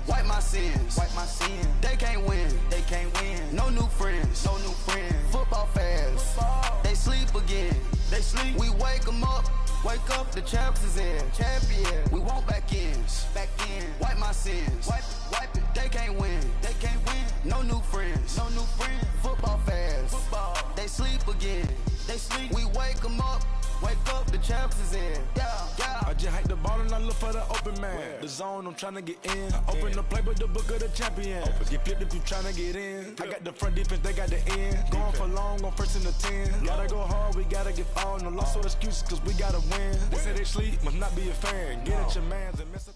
Wipe my sins. They can't win. No new friends. Football fans. They sleep again. We wake them up. The champs is in. We want back ends. Wipe my sins. Wipe it. They can't win. No new friends. Football fans. They sleep again. We wake them up. The champs is in. I just hike the ball and I look for the open man. The zone, I'm trying to get in. Open the playbook, the book of the champion. Get flipped if you trying to get in. I got the front defense, they got the end. Going for long, on first and the 10. Gotta go hard, we gotta get all. No loss or excuses, cause we gotta win. They say they sleep, must not be a fan. Get at your mans and mess up.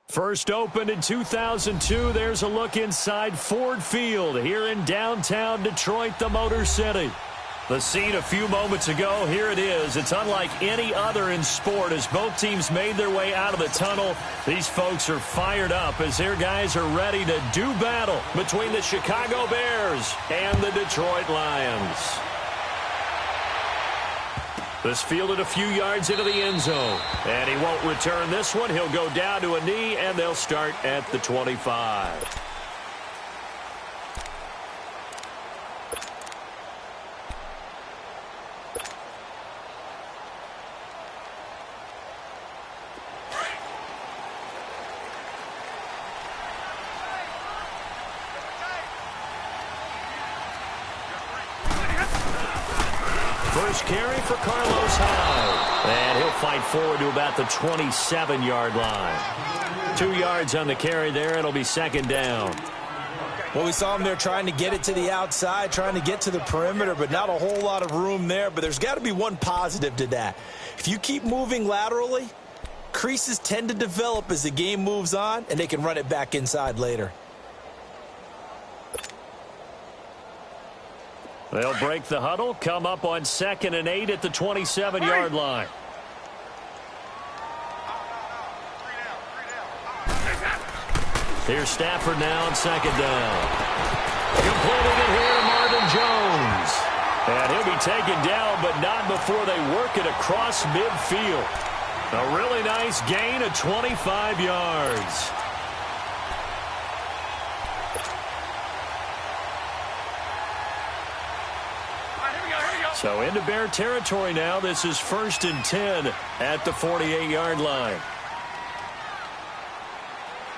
First opened in 2002, there's a look inside Ford Field here in downtown Detroit, the Motor City. The scene a few moments ago, here it is. It's unlike any other in sport as both teams made their way out of the tunnel. These folks are fired up as their guys are ready to do battle between the Chicago Bears and the Detroit Lions. This fielded a few yards into the end zone, and he won't return this one. He'll go down to a knee, and they'll start at the 25. First carry for Carlos Hyde. And he'll fight forward to about the 27-yard line. 2 yards on the carry there. It'll be second down. Well, we saw him there trying to get it to the outside, trying to get to the perimeter, but not a whole lot of room there. But there's got to be one positive to that. If you keep moving laterally, creases tend to develop as the game moves on, and they can run it back inside later. They'll break the huddle, come up on 2nd and 8 at the 27-yard line. Here's Stafford now on 2nd down. Completing it here to Marvin Jones. And he'll be taken down, but not before they work it across midfield. A really nice gain of 25 yards. So into Bear territory now. This is 1st and 10 at the 48-yard line.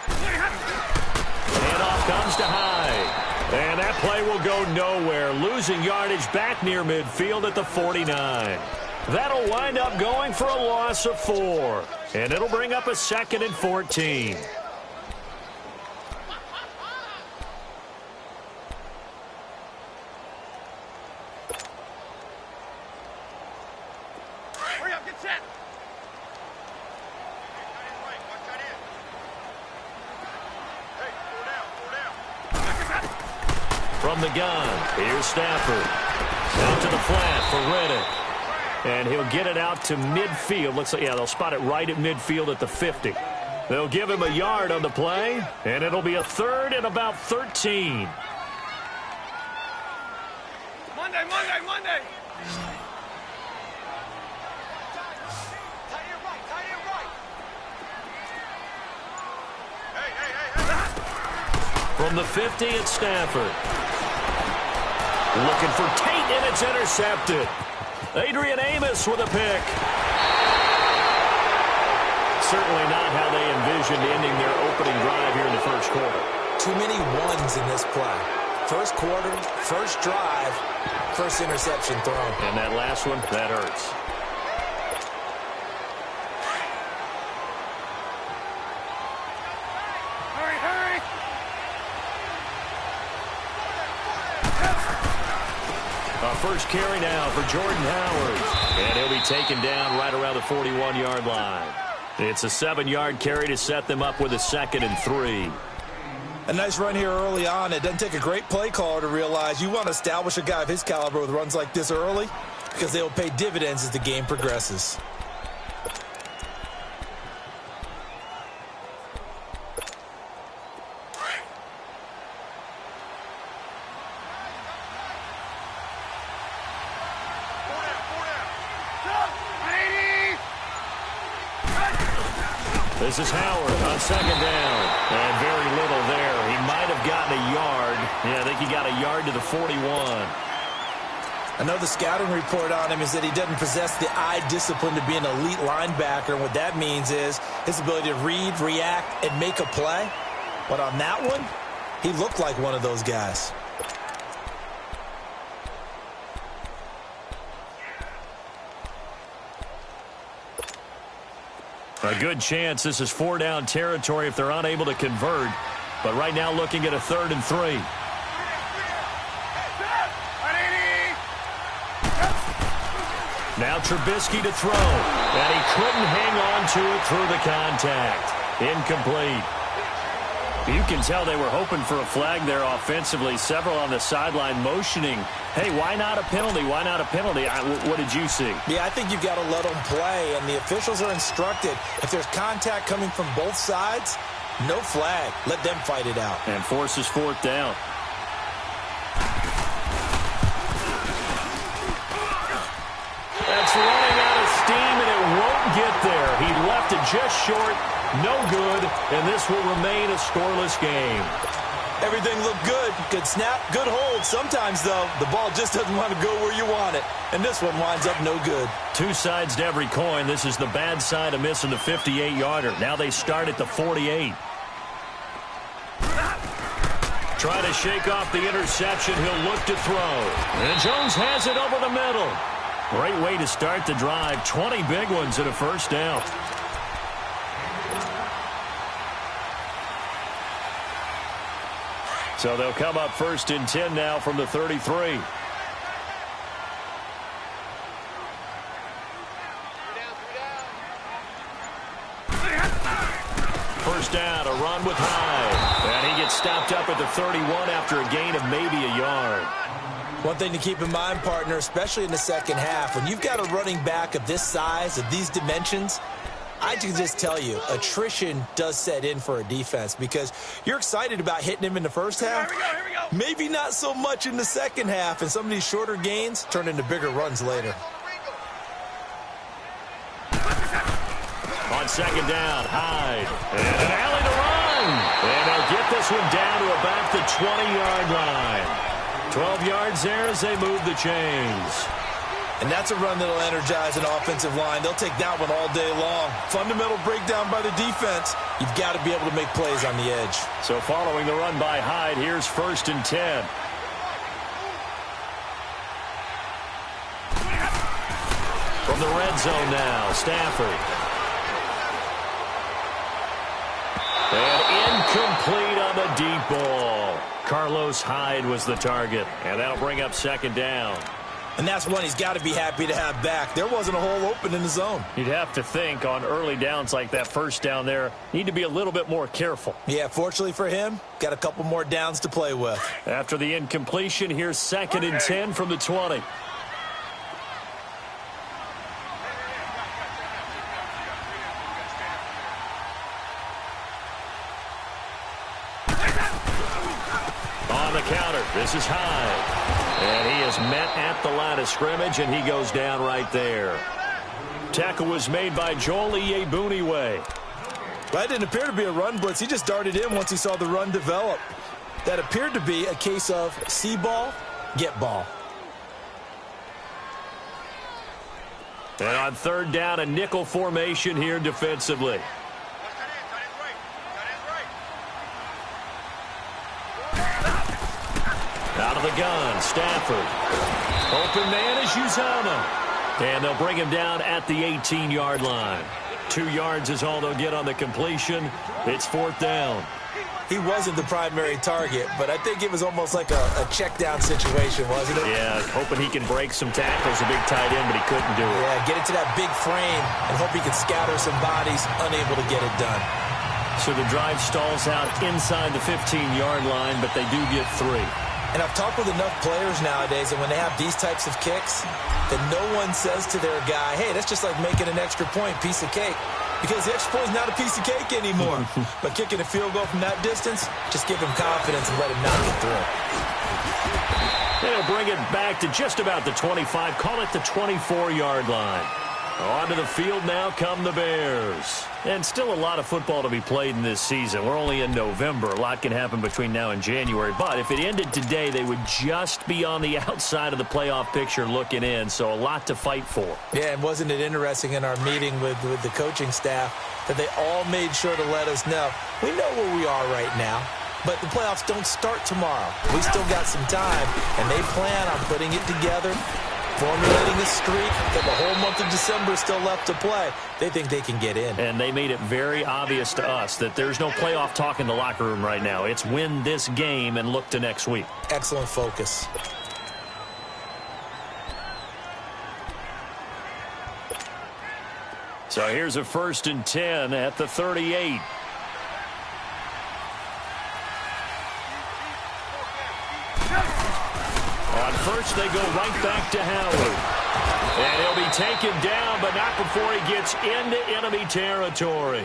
And off comes to Hyde. And that play will go nowhere. Losing yardage back near midfield at the 49. That'll wind up going for a loss of 4. And it'll bring up a 2nd and 14. From the gun, here's Stafford. Out to the flat for Reddick. And he'll get it out to midfield. Looks like, yeah, they'll spot it right at midfield at the 50. They'll give him a yard on the play, and it'll be a 3rd and about 13. Monday. From the 50, it's Stafford. Looking for Tate, and it's intercepted. Adrian Amos with a pick. Certainly not how they envisioned ending their opening drive here in the first quarter. Too many ones in this play. First quarter, first drive, first interception thrown. And that last one, that hurts. First carry now for Jordan Howard. And he'll be taken down right around the 41-yard line. It's a 7-yard carry to set them up with a 2nd and 3. A nice run here early on. It doesn't take a great play caller to realize you want to establish a guy of his caliber with runs like this early because they will pay dividends as the game progresses. This is Howard on 2nd down. And very little there. He might have gotten a yard. Yeah, I think he got a yard to the 41. I know the scouting report on him is that he doesn't possess the eye discipline to be an elite linebacker. And what that means is his ability to read, react, and make a play. But on that one, he looked like one of those guys. A good chance this is 4-down territory if they're unable to convert. But right now looking at a 3rd and 3. Now Trubisky to throw. And he couldn't hang on to it through the contact. Incomplete. You can tell they were hoping for a flag there offensively. Several on the sideline motioning, hey, why not a penalty? Why not a penalty? What did you see? Yeah, I think you've got to let them play, and the officials are instructed. If there's contact coming from both sides, no flag. Let them fight it out. And forces 4th down. That's running out of steam, and it won't get there. He left it just short. No good, and this will remain a scoreless game. Everything looked good. Good snap, good hold. Sometimes, though, the ball just doesn't want to go where you want it. And this one winds up no good. Two sides to every coin. This is the bad side of missing the 58-yarder. Now they start at the 48. Try to shake off the interception. He'll look to throw. And Jones has it over the middle. Great way to start the drive. 20 big ones and a 1st down. So they'll come up 1st and 10 now from the 33. First down, a run with Hyde. And he gets stopped up at the 31 after a gain of maybe a yard. One thing to keep in mind, partner, especially in the second half, when you've got a running back of this size, of these dimensions, I can just tell you, attrition does set in for a defense because you're excited about hitting him in the first half. Here we go. Maybe not so much in the second half, and some of these shorter gains turn into bigger runs later. On 2nd down, Hyde. And an alley to run. And they'll get this one down to about the 20-yard line. 12 yards there as they move the chains. And that's a run that'll energize an offensive line. They'll take that one all day long. Fundamental breakdown by the defense. You've got to be able to make plays on the edge. So following the run by Hyde, here's 1st and 10. From the red zone now, Stafford. And incomplete on the deep ball. Carlos Hyde was the target, and that'll bring up 2nd down. And that's one he's got to be happy to have back. There wasn't a hole open in the zone. You'd have to think on early downs like that 1st down there, need to be a little bit more careful. Yeah, fortunately for him, got a couple more downs to play with. After the incompletion, here's 2nd and 10 from the 20. On the counter, this is Hyde. And he is met at the line of scrimmage, and he goes down right there. Tackle was made by Joel Iyiegbuniwe. That didn't appear to be a run blitz. He just darted in once he saw the run develop. That appeared to be a case of see ball, get ball. And on 3rd down, a nickel formation here defensively. Out of the gun, Stafford. Open man is Uzomah. And they'll bring him down at the 18-yard line. 2 yards is all they'll get on the completion. It's 4th down. He wasn't the primary target, but I think it was almost like a check-down situation, wasn't it? Yeah, hoping he can break some tackles, a big tight end, but he couldn't do it. Yeah, get it to that big frame and hope he can scatter some bodies, unable to get it done. So the drive stalls out inside the 15-yard line, but they do get 3. And I've talked with enough players nowadays that when they have these types of kicks, that no one says to their guy, hey, that's just like making an extra point, piece of cake. Because the extra point is not a piece of cake anymore. But kicking a field goal from that distance, just give him confidence and let him knock it through. They'll bring it back to just about the 25, call it the 24-yard line. Onto the field now come the Bears. And still a lot of football to be played in this season. We're only in November. A lot can happen between now and January. But if it ended today, they would just be on the outside of the playoff picture looking in. So a lot to fight for. Yeah, and wasn't it interesting in our meeting with the coaching staff that they all made sure to let us know, we know where we are right now, but the playoffs don't start tomorrow. We still got some time, and they plan on putting it together, formulating a streak that the whole month of December is still left to play. They think they can get in. And they made it very obvious to us that there's no playoff talk in the locker room right now. It's win this game and look to next week. Excellent focus. So here's a 1st and 10 at the 38. On first, they go right back to Howard. And he'll be taken down, but not before he gets into enemy territory.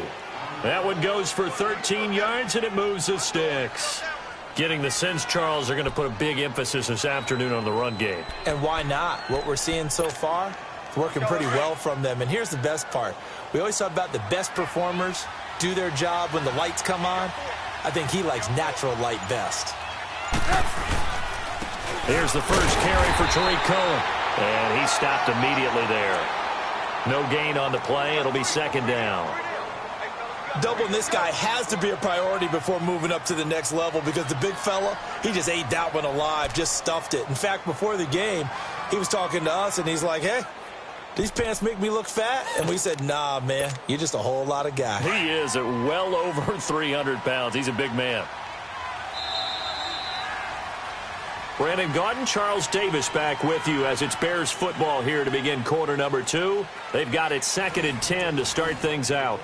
That one goes for 13 yards, and it moves the sticks. Getting the sense, Charles, are going to put a big emphasis this afternoon on the run game. And why not? What we're seeing so far, it's working pretty well from them. And here's the best part. We always talk about the best performers do their job when the lights come on. I think he likes natural light best. Here's the first carry for Tariq Cohen. And he stopped immediately there. No gain on the play. It'll be 2nd down. Doubling this guy has to be a priority before moving up to the next level because the big fella, he just ate that one alive, just stuffed it. In fact, before the game, he was talking to us, and he's like, hey, these pants make me look fat? And we said, nah, man, you're just a whole lot of guy. He is at well over 300 pounds. He's a big man. Brandon Gaudin, Charles Davis back with you as it's Bears football here to begin quarter number 2. They've got it 2nd and 10 to start things out.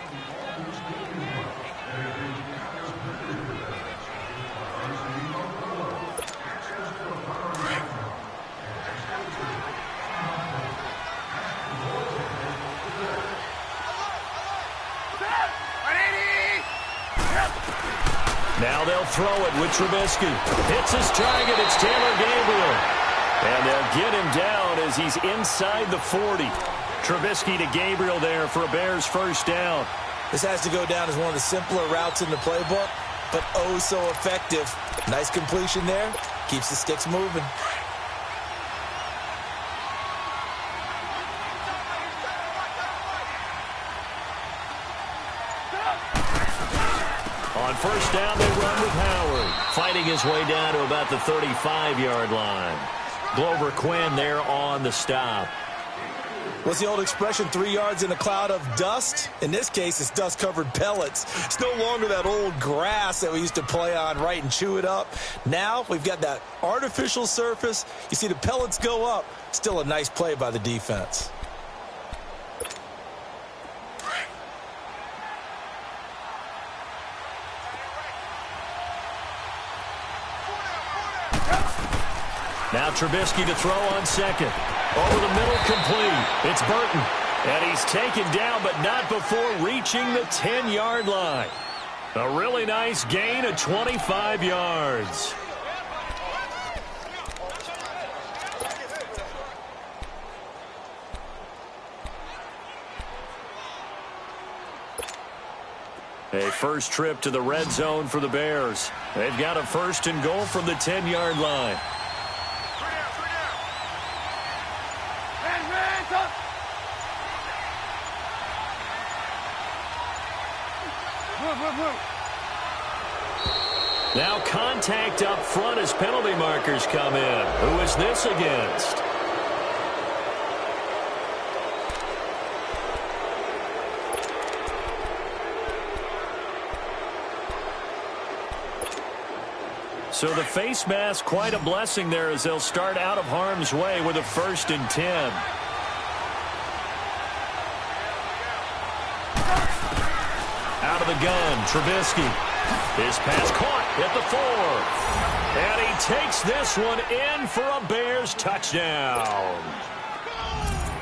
Now they'll throw it with Trubisky. Hits his target. It's Taylor Gabriel. And they'll get him down as he's inside the 40. Trubisky to Gabriel there for a Bears 1st down. This has to go down as one of the simpler routes in the playbook, but oh so effective. Nice completion there. Keeps the sticks moving. On 1st down, they run with Howard, fighting his way down to about the 35-yard line. Glover Quinn there on the stop. What's the old expression, 3 yards in a cloud of dust? In this case, it's dust-covered pellets. It's no longer that old grass that we used to play on, right, and chew it up. Now we've got that artificial surface. You see the pellets go up. Still a nice play by the defense. Now Trubisky to throw on 2nd. Over the middle, complete. It's Burton. And he's taken down, but not before reaching the 10-yard line. A really nice gain of 25 yards. A first trip to the red zone for the Bears. They've got a 1st and goal from the 10-yard line. Now contact up front as penalty markers come in. Who is this against? So the face mask, quite a blessing there as they'll start out of harm's way with a 1st and 10. Out of the gun, Trubisky. His pass caught at the 4. And he takes this one in for a Bears touchdown.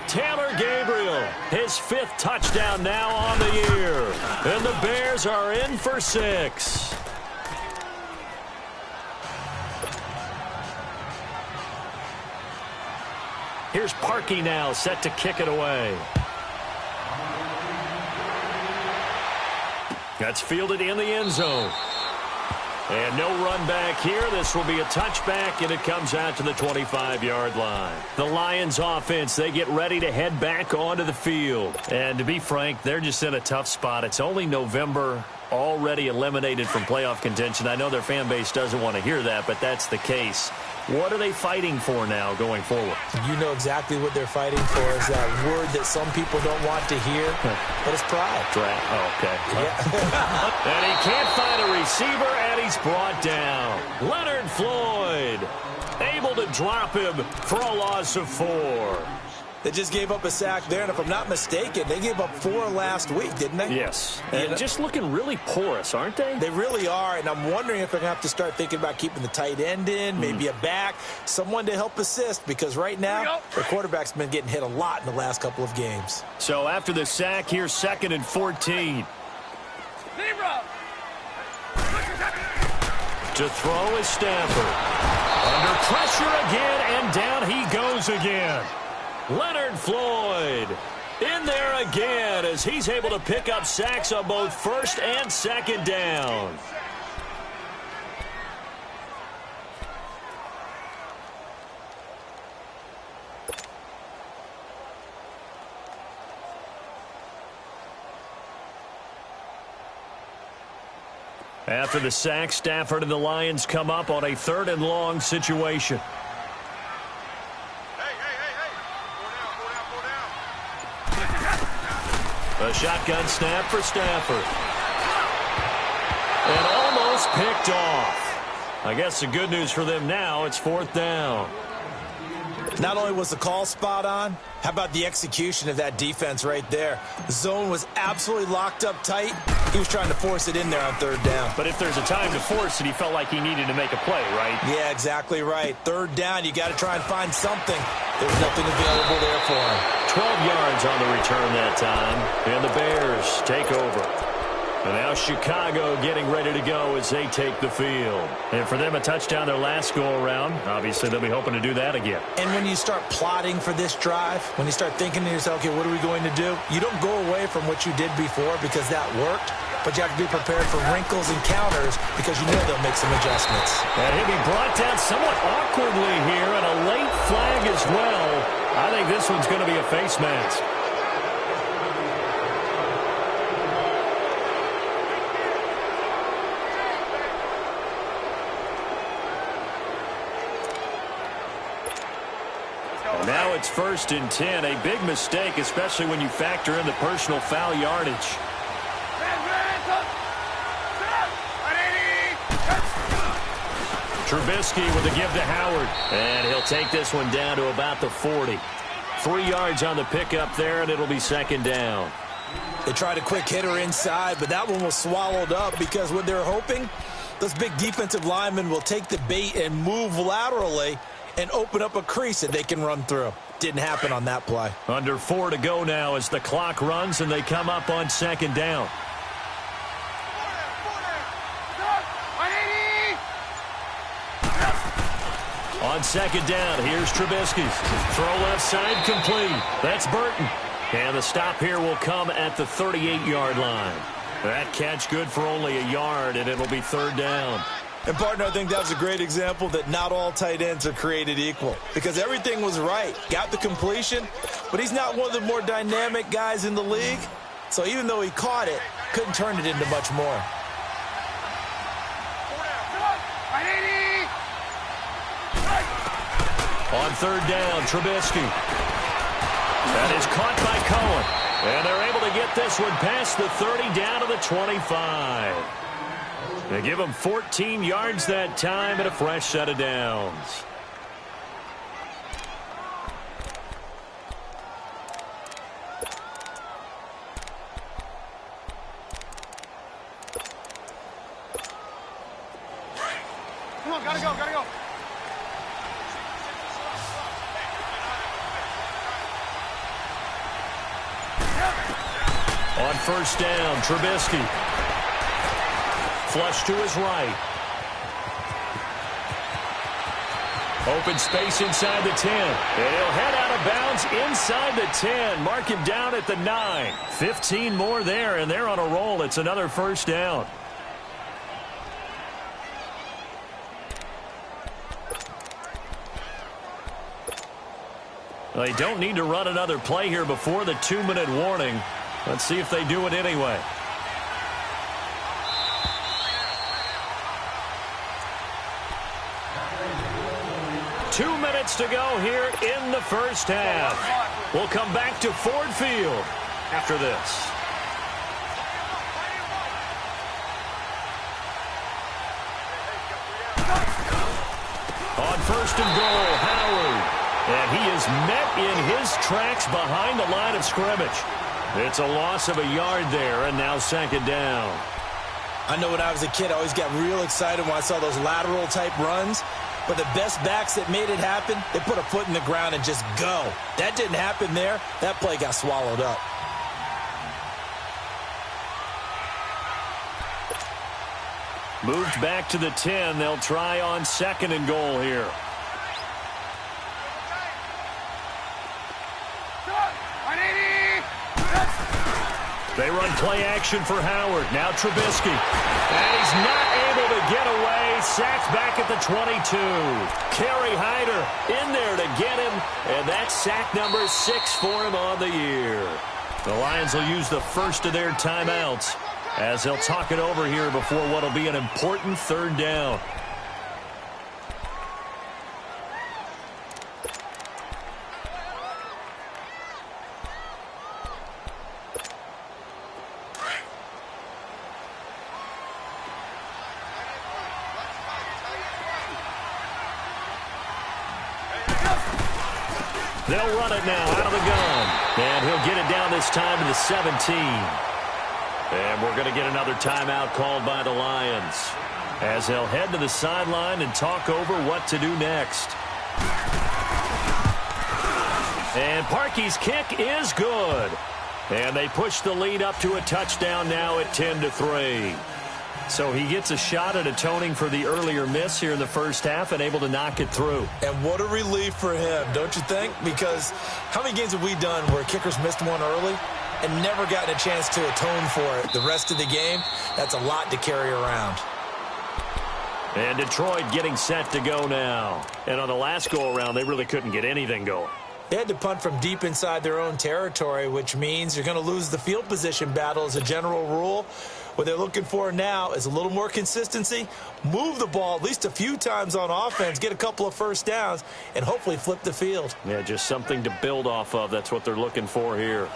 Taylor Gabriel, his 5th touchdown now on the year. And the Bears are in for 6. Here's Parkey now, set to kick it away. That's fielded in the end zone. And no run back here. This will be a touchback, and it comes out to the 25-yard line. The Lions offense, they get ready to head back onto the field. And to be frank, they're just in a tough spot. It's only November, already eliminated from playoff contention. I know their fan base doesn't want to hear that, but that's the case. What are they fighting for now going forward? You know exactly what they're fighting for is that word that some people don't want to hear, but it's pride. Oh, okay. Yeah. And he can't find a receiver, and he's brought down. Leonard Floyd able to drop him for a loss of 4. They just gave up a sack there, and if I'm not mistaken, they gave up 4 last week, didn't they? Yes. And just looking really porous, aren't they? They really are, and I'm wondering if they're going to have to start thinking about keeping the tight end in, maybe a back, someone to help assist, because right now, their quarterback's been getting hit a lot in the last couple of games. So after the sack, here's 2nd and 14. To throw is Stafford. Under pressure again, and down he goes again. Leonard Floyd in there again as he's able to pick up sacks on both 1st and 2nd down. After the sack, Stafford and the Lions come up on a 3rd and long situation. A shotgun snap for Stafford. And almost picked off. I guess the good news for them now, it's 4th down. Not only was the call spot on, how about the execution of that defense right there? The zone was absolutely locked up tight. He was trying to force it in there on 3rd down. But if there's a time to force it, he felt like he needed to make a play, right? Yeah, exactly right. 3rd down, you got to try and find something. There's nothing available there for him. 12 yards on the return that time. And the Bears take over. And now Chicago getting ready to go as they take the field. And for them, a touchdown their last go-around. Obviously, they'll be hoping to do that again. And when you start plotting for this drive, when you start thinking to yourself, okay, what are we going to do? You don't go away from what you did before because that worked. But you have to be prepared for wrinkles and counters because you know they'll make some adjustments. And he'll be brought down somewhat awkwardly here, and a late flag as well. I think this one's going to be a face mask. Now it's 1st and 10. A big mistake, especially when you factor in the personal foul yardage. Trubisky with a give to Howard. And he'll take this one down to about the 40. 3 yards on the pickup there, and it'll be 2nd down. They tried a quick hitter inside, but that one was swallowed up because what they're hoping, those big defensive linemen will take the bait and move laterally and open up a crease that they can run through. Didn't happen on that play. Under 4 to go now as the clock runs, and they come up on 2nd down. On 2nd down, here's Trubisky. Throw left side complete. That's Burton. And the stop here will come at the 38-yard line. That catch good for only a yard, and it'll be 3rd down. And, partner, I think that was a great example that not all tight ends are created equal because everything was right. Got the completion, but he's not one of the more dynamic guys in the league. So even though he caught it, couldn't turn it into much more. On 3rd down, Trubisky. That is caught by Cohen. And they're able to get this one past the 30 down to the 25. They give him 14 yards that time and a fresh set of downs. Come on, gotta go, gotta go. On 1st down, Trubisky. Flush to his right. Open space inside the 10. And he'll head out of bounds inside the 10. Mark him down at the 9. 15 more there, and they're on a roll. It's another first down. They don't need to run another play here before the 2-minute warning. Let's see if they do it anyway. Two minutes to go here in the first half. We'll come back to Ford Field after this. On first and goal, Howard. And he is met in his tracks behind the line of scrimmage. It's a loss of a yard there, and now second down. I know when I was a kid, I always got real excited when I saw those lateral-type runs. But the best backs that made it happen, they put a foot in the ground and just go. That didn't happen there. That play got swallowed up. Moved back to the 10. They'll try on second and goal here. They run play action for Howard. Now Trubisky. And he's not able to get away. Sacked back at the 22. Kerry Hyder in there to get him. And that's sack number 6 for him on the year. The Lions will use the first of their timeouts as they'll talk it over here before what will be an important third down. They'll run it now out of the gun. And he'll get it down this time to the 17. And we're going to get another timeout called by the Lions as they'll head to the sideline and talk over what to do next. And Parkey's kick is good. And they push the lead up to a touchdown now at 10-3. So he gets a shot at atoning for the earlier miss here in the first half and able to knock it through. And what a relief for him, don't you think? Because how many games have we done where kickers missed one early and never gotten a chance to atone for it the rest of the game? That's a lot to carry around. And Detroit getting set to go now. And on the last go-around, they really couldn't get anything going. They had to punt from deep inside their own territory, which means you're going to lose the field position battle as a general rule. What they're looking for now is a little more consistency, move the ball at least a few times on offense, get a couple of first downs, and hopefully flip the field. Yeah, just something to build off of. That's what they're looking for here.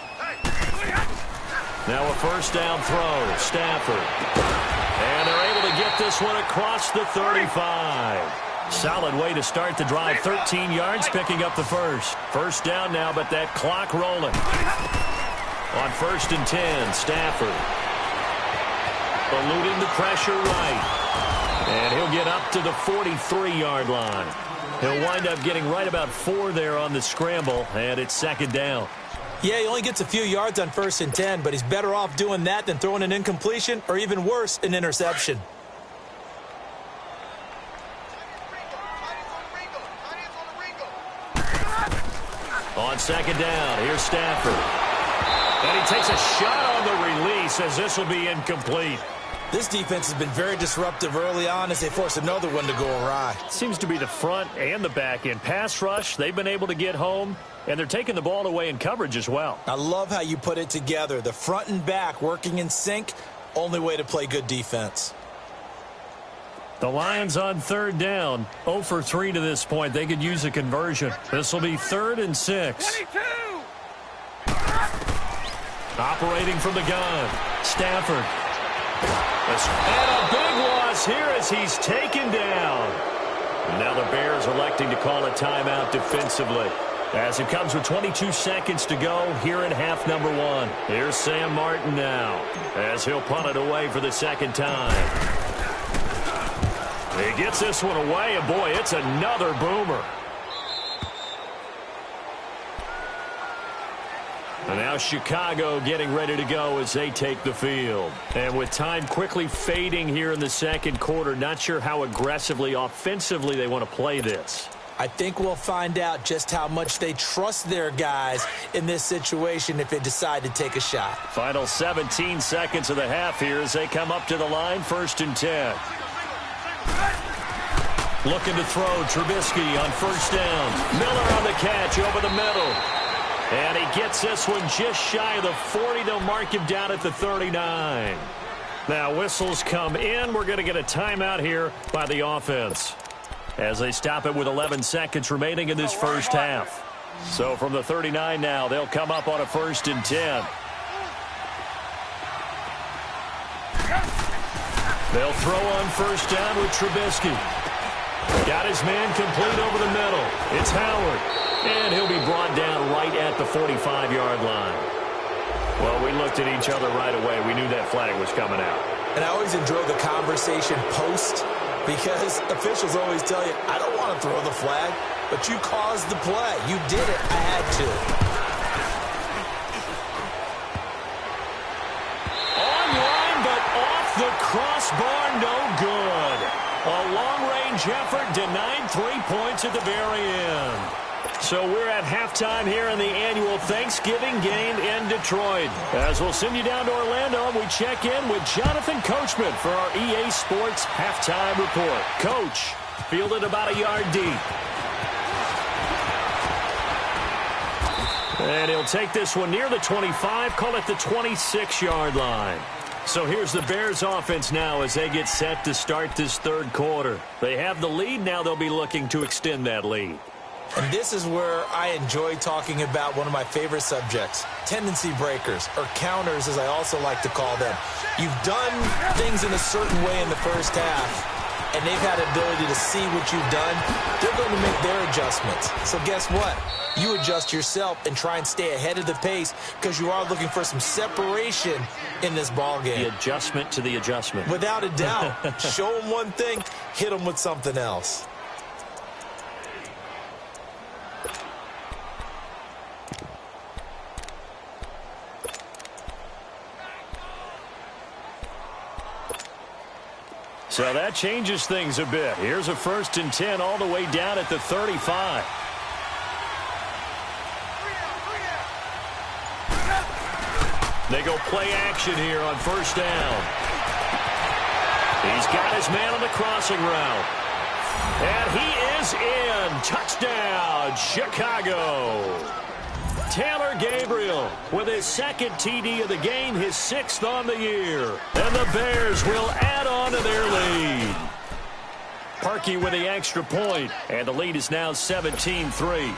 Now a first down throw, Stafford. And they're able to get this one across the 35. Solid way to start the drive, 13 yards, picking up the first. First down now, but that clock rolling. On first and 10, Stafford. Eluding the pressure right. And he'll get up to the 43-yard line. He'll wind up getting right about 4 there on the scramble, and it's second down. Yeah, he only gets a few yards on first and 10, but he's better off doing that than throwing an incompletion or even worse, an interception. On second down, here's Stafford. And he takes a shot on the release as this will be incomplete. This defense has been very disruptive early on as they force another one to go awry. Seems to be the front and the back end. Pass rush, they've been able to get home, and they're taking the ball away in coverage as well. I love how you put it together. The front and back working in sync, only way to play good defense. The Lions on third down, 0 for 3 to this point. They could use a conversion. This will be 3rd and 6. 22! Operating from the gun, Stafford. And a big loss here as he's taken down. Now the Bears electing to call a timeout defensively as it comes with 22 seconds to go here in half number 1. Here's Sam Martin now as he'll punt it away for the second time. He gets this one away, and boy, it's another boomer. And now Chicago getting ready to go as they take the field. And with time quickly fading here in the second quarter, not sure how aggressively, offensively they want to play this. I think we'll find out just how much they trust their guys in this situation if they decide to take a shot. Final 17 seconds of the half here as they come up to the line, 1st and 10. Looking to throw, Trubisky on 1st down. Miller on the catch over the middle. And he gets this one just shy of the 40. They'll mark him down at the 39. Now whistles come in. We're going to get a timeout here by the offense, as they stop it with 11 seconds remaining in this first half. So from the 39 now, they'll come up on a 1st and 10. They'll throw on 1st down with Trubisky. Got his man complete over the middle. It's Howard. And he'll be brought down right at the 45-yard line. Well, we looked at each other right away. We knew that flag was coming out. And I always enjoy the conversation post, because officials always tell you, I don't want to throw the flag, but you caused the play. You did it. I had to. Online, but off the crossbar, no good. A long-range effort denied 3 points at the very end. So we're at halftime here in the annual Thanksgiving game in Detroit. As we'll send you down to Orlando, we check in with Jonathan Coachman for our EA Sports halftime report. Coach, fielded about a yard deep. And he'll take this one near the 25, call it the 26-yard line. So here's the Bears offense now as they get set to start this third quarter. They have the lead. Now they'll be looking to extend that lead. And this is where I enjoy talking about one of my favorite subjects, tendency breakers, or counters as I also like to call them. You've done things in a certain way in the first half, and they've had the ability to see what you've done. They're going to make their adjustments. So guess what? You adjust yourself and try and stay ahead of the pace, because you are looking for some separation in this ball game. The adjustment to the adjustment. Without a doubt. Show them one thing, hit them with something else. So that changes things a bit. Here's a 1st and 10 all the way down at the 35. They go play action here on 1st down. He's got his man on the crossing route. And he is in. Touchdown, Chicago. Taylor Gabriel with his 2nd TD of the game, his 6th on the year. And the Bears will add on to their lead. Parkey with the extra point, and the lead is now 17-3.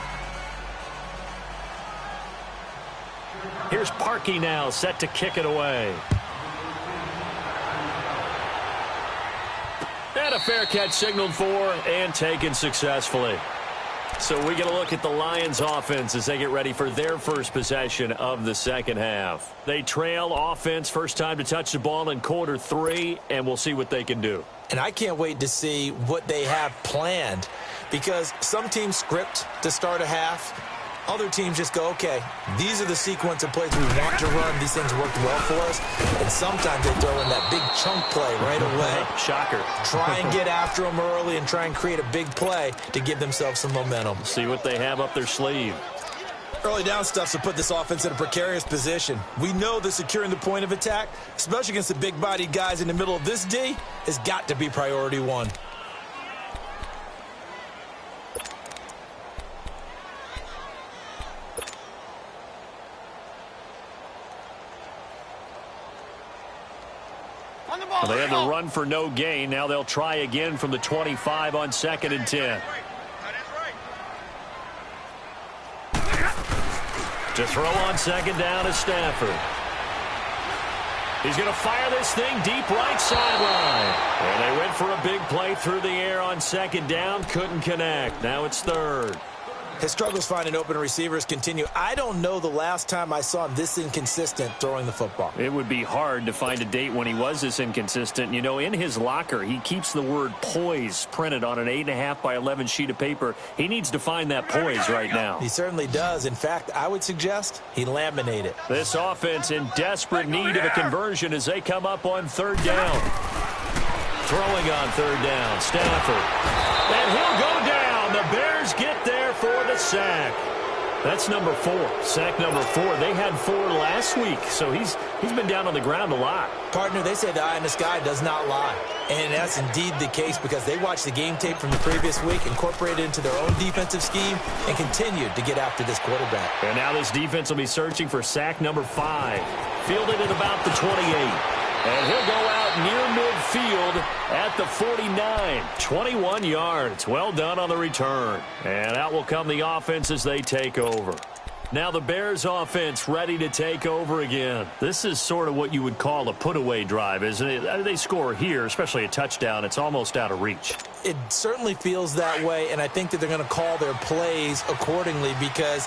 Here's Parkey now, set to kick it away. And a fair catch signaled for and taken successfully. So we get a look at the Lions offense as they get ready for their first possession of the second half. They trail offense, first time to touch the ball in quarter 3, and we'll see what they can do. And I can't wait to see what they have planned, because some teams script to start a half. Other teams just go, okay, these are the sequence of plays we want to run. These things worked well for us. And sometimes they throw in that big chunk play right away. Shocker. Try and get after them early and try and create a big play to give themselves some momentum. See what they have up their sleeve. Early down stuff to put this offense in a precarious position. We know that securing the point of attack, especially against the big-bodied guys in the middle of this D, has got to be priority 1. Well, they had to run for no gain. Now they'll try again from the 25 on 2nd and 10. To throw on 2nd down is Stafford. He's going to fire this thing deep right sideline. And they went for a big play through the air on 2nd down. Couldn't connect. Now it's 3rd. His struggles finding open receivers continue. I don't know the last time I saw him this inconsistent throwing the football. It would be hard to find a date when he was this inconsistent. You know, in his locker, he keeps the word poise printed on an 8.5 by 11 sheet of paper. He needs to find that poise right now. He certainly does. In fact, I would suggest he laminate it. This offense in desperate need of a conversion as they come up on 3rd down. Throwing on third down, Stafford. And he'll go down. The Bears get there for the sack. That's number 4. Sack number 4. They had 4 last week, so he's been down on the ground a lot. Partner, they say the eye in the sky does not lie. And that's indeed the case because they watched the game tape from the previous week, incorporated it into their own defensive scheme, and continued to get after this quarterback. And now this defense will be searching for sack number 5. Fielded at about the 28. And he'll go out near midfield at the 49. 21 yards. Well done on the return. And out will come the offense as they take over. Now the Bears offense ready to take over again. This is sort of what you would call a put-away drive, isn't it? They score here, especially a touchdown. It's almost out of reach. It certainly feels that way, and I think that they're going to call their plays accordingly because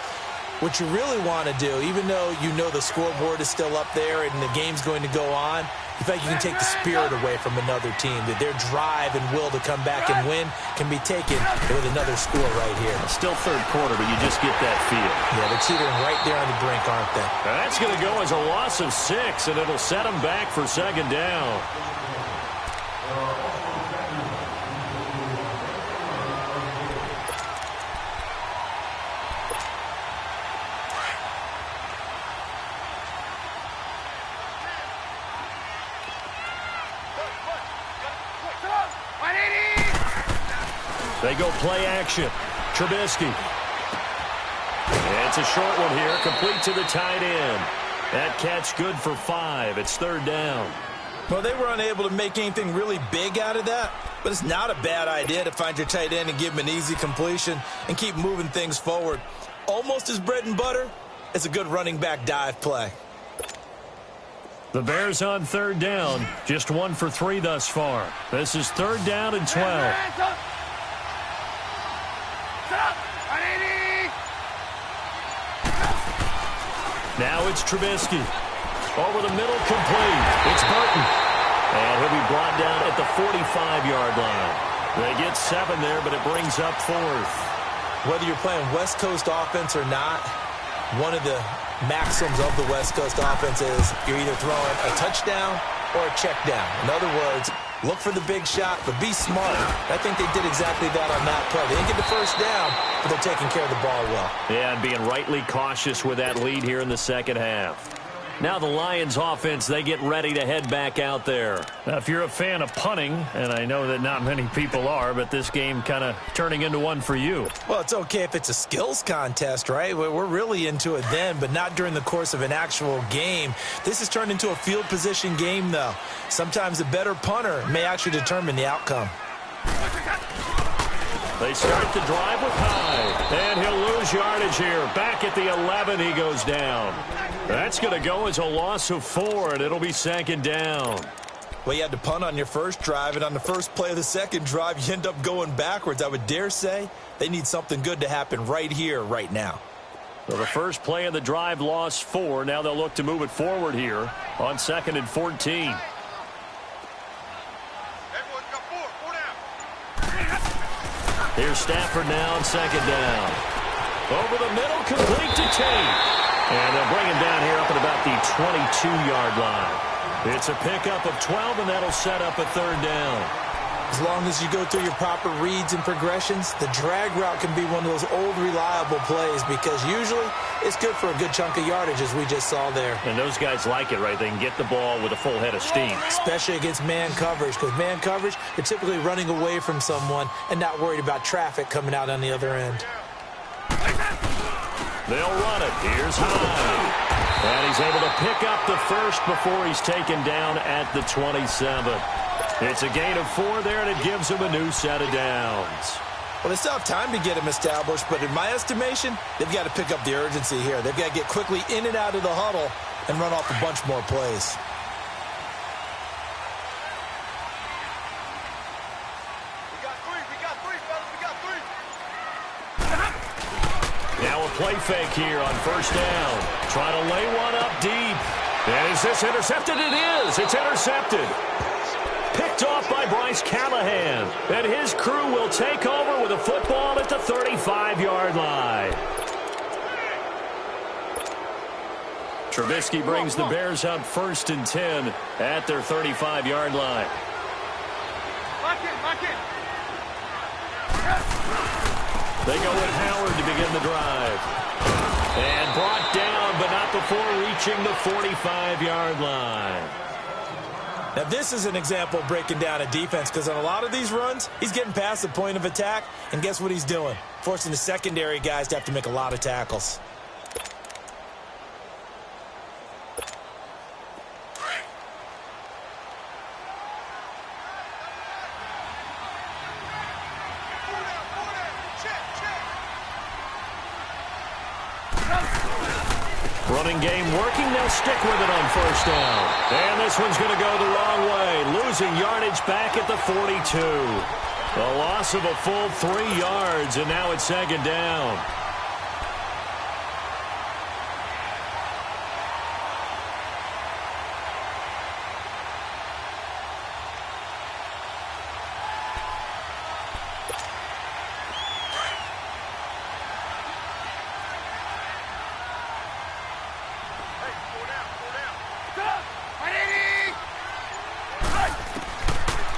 what you really want to do, even though you know the scoreboard is still up there and the game's going to go on, in fact, you can take the spirit away from another team, that their drive and will to come back and win can be taken with another score right here. Still third quarter, but you just get that feel. Yeah, they're teetering right there on the brink, aren't they? That's going to go as a loss of 6, and it'll set them back for second down. They go play action. Trubisky. It's a short one here, complete to the tight end. That catch good for 5. It's third down. Well, they were unable to make anything really big out of that, but it's not a bad idea to find your tight end and give him an easy completion and keep moving things forward. Almost as bread and butter as a good running back dive play. The Bears on third down, just 1 for 3 thus far. This is third down and 12. Now it's Trubisky. Over the middle, complete. It's Burton. And he'll be brought down at the 45-yard line. They get 7 there, but it brings up 4th. Whether you're playing West Coast offense or not, one of the maxims of the West Coast offense is you're either throwing a touchdown or a check down. In other words, look for the big shot, but be smart. I think they did exactly that on that play. They didn't get the first down, but they're taking care of the ball well. Yeah, and being rightly cautious with that lead here in the second half. Now the Lions offense, they get ready to head back out there. Now, if you're a fan of punting, and I know that not many people are, but this game kind of turning into one for you. Well, it's okay if it's a skills contest, right? We're really into it then, but not during the course of an actual game. This has turned into a field position game, though. Sometimes a better punter may actually determine the outcome. They start the drive with Hyde, and he'll lose yardage here. Back at the 11, he goes down. That's going to go as a loss of 4, and it'll be second down. Well, you had to punt on your first drive, and on the first play of the second drive, you end up going backwards. I would dare say they need something good to happen right here, right now. So the first play of the drive lost 4. Now they'll look to move it forward here on 2nd and 14. Here's Stafford now on second down. Over the middle, complete to Tate. And they'll bring him down here up at about the 22-yard line. It's a pickup of 12, and that'll set up a third down. As long as you go through your proper reads and progressions, the drag route can be one of those old reliable plays because usually it's good for a good chunk of yardage, as we just saw there. And those guys like it, right? They can get the ball with a full head of steam. Especially against man coverage, because man coverage, you're typically running away from someone and not worried about traffic coming out on the other end. They'll run it. Here's Hyde. And he's able to pick up the first before he's taken down at the 27. It's a gain of 4 there, and it gives him a new set of downs. Well, they still have time to get him established, but in my estimation, they've got to pick up the urgency here. They've got to get quickly in and out of the huddle and run off a bunch more plays. Now a play fake here on first down. Trying to lay one up deep. And is this intercepted? It is. It's intercepted. Picked off by Bryce Callahan. And his crew will take over with a football at the 35-yard line. Trubisky brings the Bears up 1st and 10 at their 35-yard line. Lock in. They go with Howard to begin the drive. And brought down, but not before reaching the 45-yard line. Now, this is an example of breaking down a defense, because on a lot of these runs, he's getting past the point of attack, and guess what he's doing? Forcing the secondary guys to have to make a lot of tackles. Running game working. They'll stick with it on first down. And this one's going to go the wrong way. Losing yardage back at the 42. A loss of a full 3 yards, and now it's second down.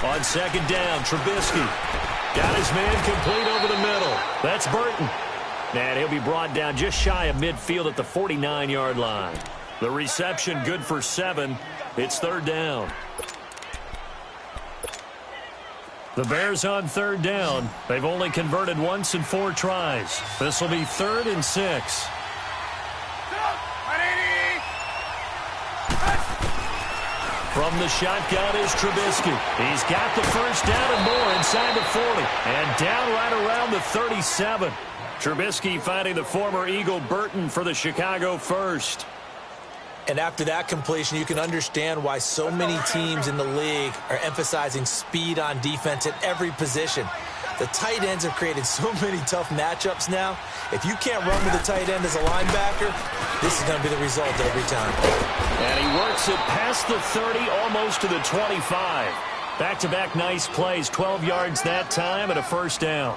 On second down, Trubisky got his man complete over the middle. That's Burton. And he'll be brought down just shy of midfield at the 49-yard line. The reception good for 7. It's third down. The Bears on third down. They've only converted once in 4 tries. This will be 3rd and 6. From the shotgun is Trubisky. He's got the first down and more inside the 40. And down right around the 37. Trubisky finding the former Eagle Burton for the Chicago first. And after that completion, you can understand why so many teams in the league are emphasizing speed on defense at every position. The tight ends have created so many tough matchups now. If you can't run with a tight end as a linebacker, this is going to be the result every time. And he works it past the 30, almost to the 25. Back-to-back nice plays, 12 yards that time and a first down.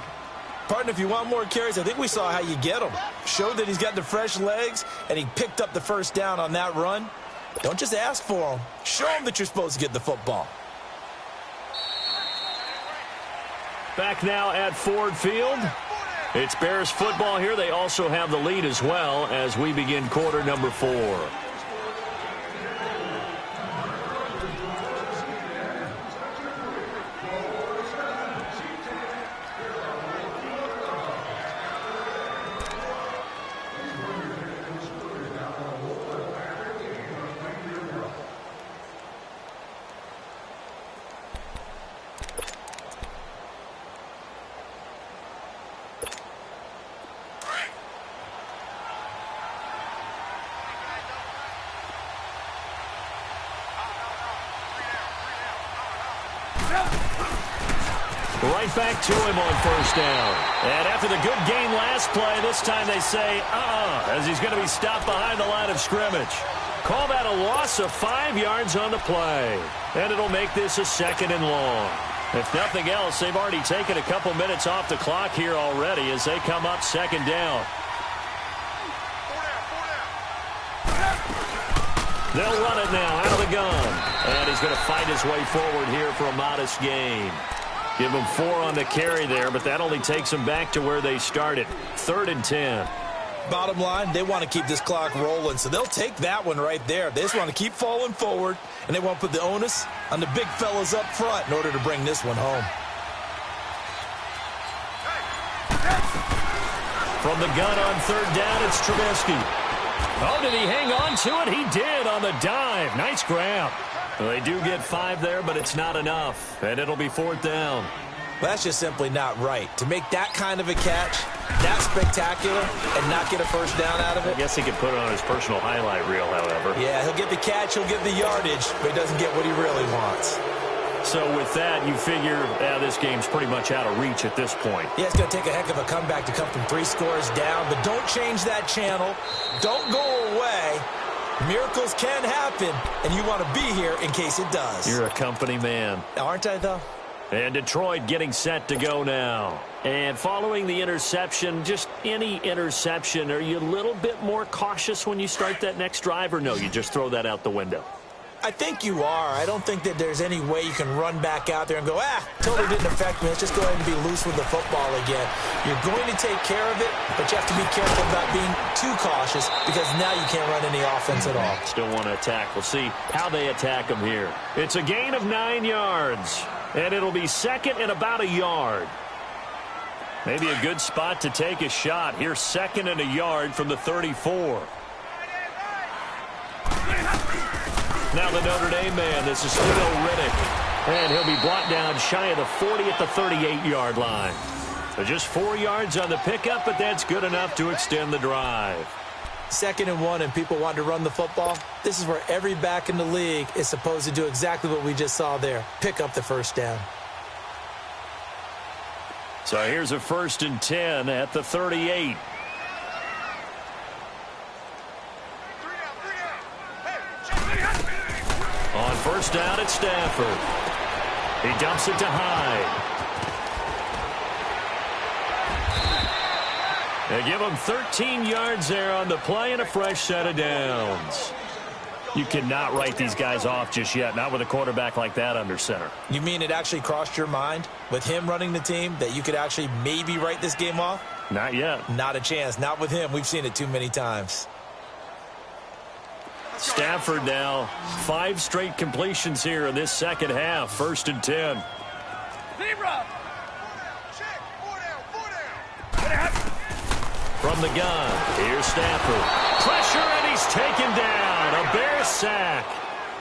Partner, if you want more carries, I think we saw how you get them. Showed that he's got the fresh legs, and he picked up the first down on that run. Don't just ask for them. Show them that you're supposed to get the football. Back now at Ford Field. It's Bears football here. They also have the lead as well as we begin quarter number 4. Right back to him on first down. And after the good gain last play, this time they say, as he's going to be stopped behind the line of scrimmage. Call that a loss of 5 yards on the play. And it'll make this a 2nd and long. If nothing else, they've already taken a couple minutes off the clock here already as they come up 2nd down. They'll run it now out of the gun. And he's going to fight his way forward here for a modest gain. Give them 4 on the carry there, but that only takes them back to where they started. 3rd and 10. Bottom line, they want to keep this clock rolling, so they'll take that one right there. They just want to keep falling forward, and they want to put the onus on the big fellas up front in order to bring this one home. From the gun on 3rd down, it's Trubisky. Oh, did he hang on to it? He did on the dive. Nice grab. Well, they do get 5 there, but it's not enough, and it'll be 4th down. Well, that's just simply not right. To make that kind of a catch, that spectacular, and not get a first down out of it. I guess he could put it on his personal highlight reel, however. Yeah, he'll get the catch, he'll get the yardage, but he doesn't get what he really wants. So with that, you figure this game's pretty much out of reach at this point. Yeah, it's going to take a heck of a comeback to come from 3 scores down, but don't change that channel. Don't go away. Miracles can happen, and you want to be here in case it does. You're a company man. Aren't I, though? And Detroit getting set to go now. And following the interception, just any interception, are you a little bit more cautious when you start that next drive, or no, you just throw that out the window? I think you are. I don't think that there's any way you can run back out there and go, totally didn't affect me. Let's just go ahead and be loose with the football again. You're going to take care of it, but you have to be careful about being too cautious because now you can't run any offense at all. Still want to attack. We'll see how they attack them here. It's a gain of 9 yards, and it'll be second and about a yard. Maybe a good spot to take a shot. Here's second and a yard from the 34. Now the Notre Dame man, this is Riddick. And he'll be brought down shy of the 40 at the 38-yard line. So just 4 yards on the pickup, but that's good enough to extend the drive. 2nd and 1 and people want to run the football. This is where every back in the league is supposed to do exactly what we just saw there. Pick up the first down. So here's a 1st and 10 at the 38. On 1st down, it's Stafford. He dumps it to Hyde. They give him 13 yards there on the play and a fresh set of downs. You cannot write these guys off just yet, not with a quarterback like that under center. You mean it actually crossed your mind with him running the team that you could actually maybe write this game off? Not yet. Not a chance. Not with him. We've seen it too many times. Stafford now 5 straight completions here in this second half. 1st and 10. From the gun, here's Stafford. Pressure, and he's taken down. A Bears sack.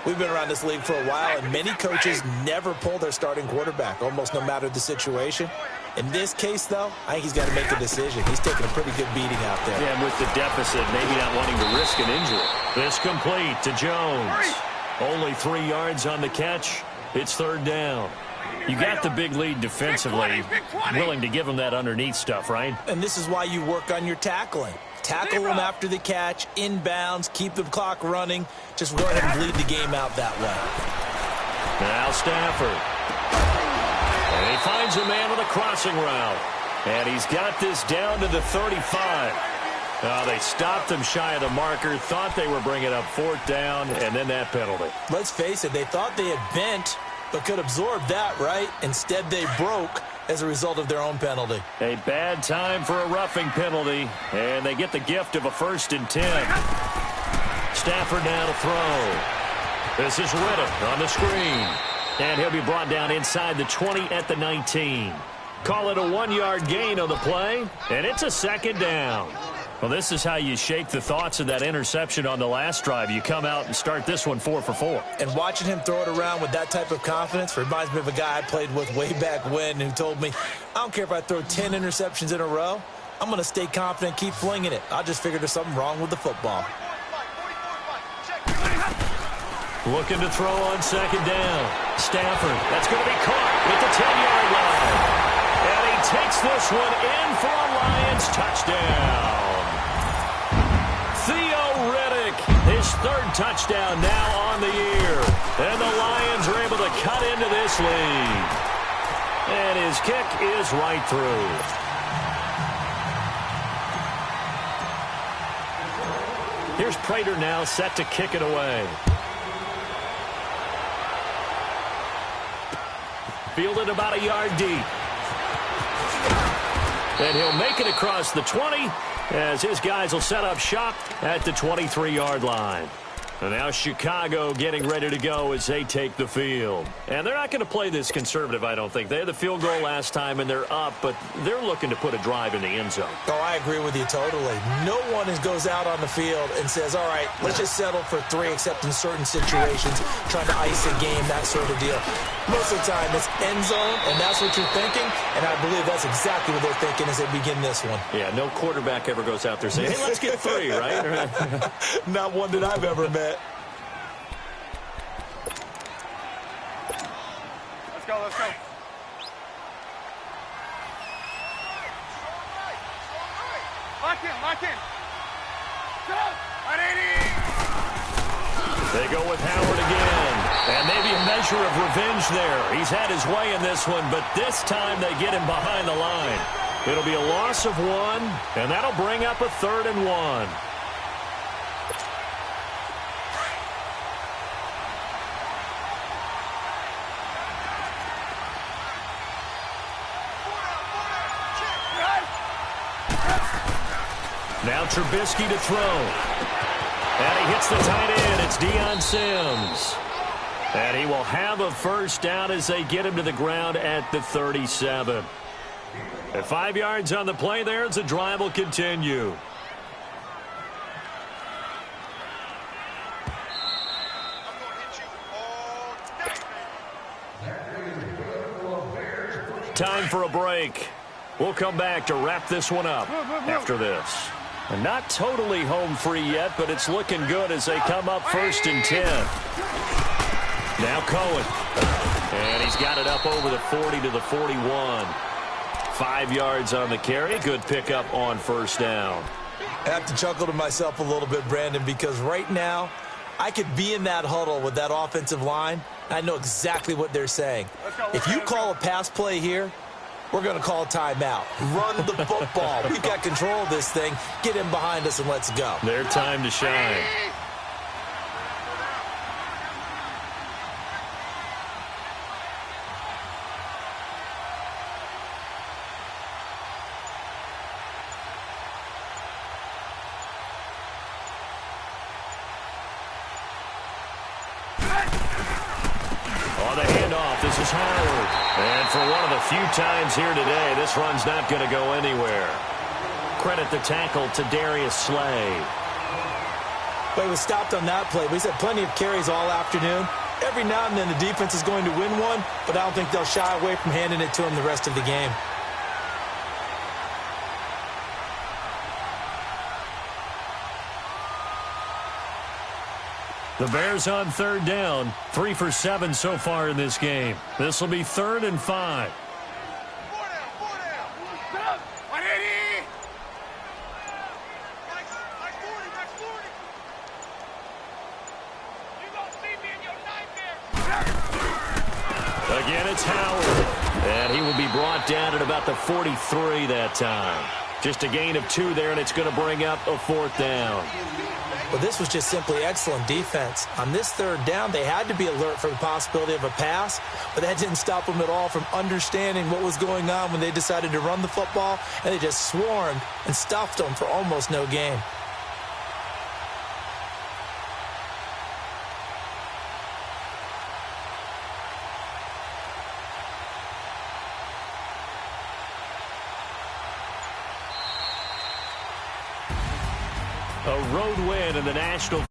We've been around this league for a while, and many coaches never pull their starting quarterback, almost no matter the situation. In this case, though, I think he's got to make a decision. He's taking a pretty good beating out there. Yeah, and with the deficit, maybe not wanting to risk an injury. This complete to Jones. Only 3 yards on the catch. It's 3rd down. You got the big lead defensively. Willing to give him that underneath stuff, right? And this is why you work on your tackling. Tackle them after the catch, inbounds, keep the clock running. Just go ahead and bleed the game out that way. Now Stafford. And he finds a man with a crossing route. And he's got this down to the 35. They stopped him shy of the marker, thought they were bringing up 4th down, and then that penalty. Let's face it, they thought they had bent, but could absorb that, right? Instead, they broke as a result of their own penalty. A bad time for a roughing penalty, and they get the gift of a 1st and 10. Stafford now to throw. This is Riddick on the screen. And he'll be brought down inside the 20 at the 19. Call it a 1-yard gain on the play, and it's a 2nd down. Well, this is how you shake the thoughts of that interception on the last drive. You come out and start this one 4 for 4. And watching him throw it around with that type of confidence reminds me of a guy I played with way back when who told me, I don't care if I throw 10 interceptions in a row. I'm going to stay confident, keep flinging it. I just figured there's something wrong with the football. Looking to throw on 2nd down. Stafford, that's going to be caught at the 10-yard line. And he takes this one in for a Lions touchdown. His 3rd touchdown now on the year. And the Lions are able to cut into this lead. And his kick is right through. Here's Prater now set to kick it away. Fielded about a yard deep. And he'll make it across the 20 as his guys will set up shop at the 23-yard line. And now Chicago getting ready to go as they take the field. And they're not going to play this conservative, I don't think. They had the field goal last time, and they're up, but they're looking to put a drive in the end zone. Oh, I agree with you totally. No one goes out on the field and says, all right, let's just settle for 3, except in certain situations, trying to ice a game, that sort of deal. Most of the time, it's end zone, and that's what you're thinking, and I believe that's exactly what they're thinking as they begin this one. Yeah, no quarterback ever goes out there saying, hey, let's get 3, right? Not one that I've ever met. Let's go. Lock in. Go. 180. They go with Howard again. And maybe a measure of revenge there. He's had his way in this one, but this time they get him behind the line. It'll be a loss of 1, and that'll bring up a 3rd and 1. Now Trubisky to throw. And he hits the tight end. It's Deion Sims. And he will have a first down as they get him to the ground at the 37. At 5 yards on the play there as the drive will continue. Time for a break. We'll come back to wrap this one up after this. And not totally home free yet, but it's looking good as they come up 1st and 10. Now Cohen. And he's got it up over the 40 to the 41. 5 yards on the carry. Good pickup on first down. I have to chuckle to myself a little bit, Brandon, because right now I could be in that huddle with that offensive line. I know exactly what they're saying. If you call a pass play here, we're going to call a timeout. Run the football. We've got control of this thing. Get him behind us and let's go. Their time to shine. On the handoff, this is Howard. And for one of the few times here today, this run's not going to go anywhere. Credit the tackle to Darius Slay. But he was stopped on that play. But he's had plenty of carries all afternoon. Every now and then the defense is going to win one, but I don't think they'll shy away from handing it to him the rest of the game. The Bears on 3rd down. 3 for 7 so far in this game. This will be 3rd and 5. Again, it's Howard. And he will be brought down at about the 43 that time. Just a gain of 2 there, and it's going to bring up a 4th down. Well, this was just simply excellent defense. On this 3rd down, they had to be alert for the possibility of a pass, but that didn't stop them at all from understanding what was going on when they decided to run the football, and they just swarmed and stuffed them for almost no gain. A road win in the National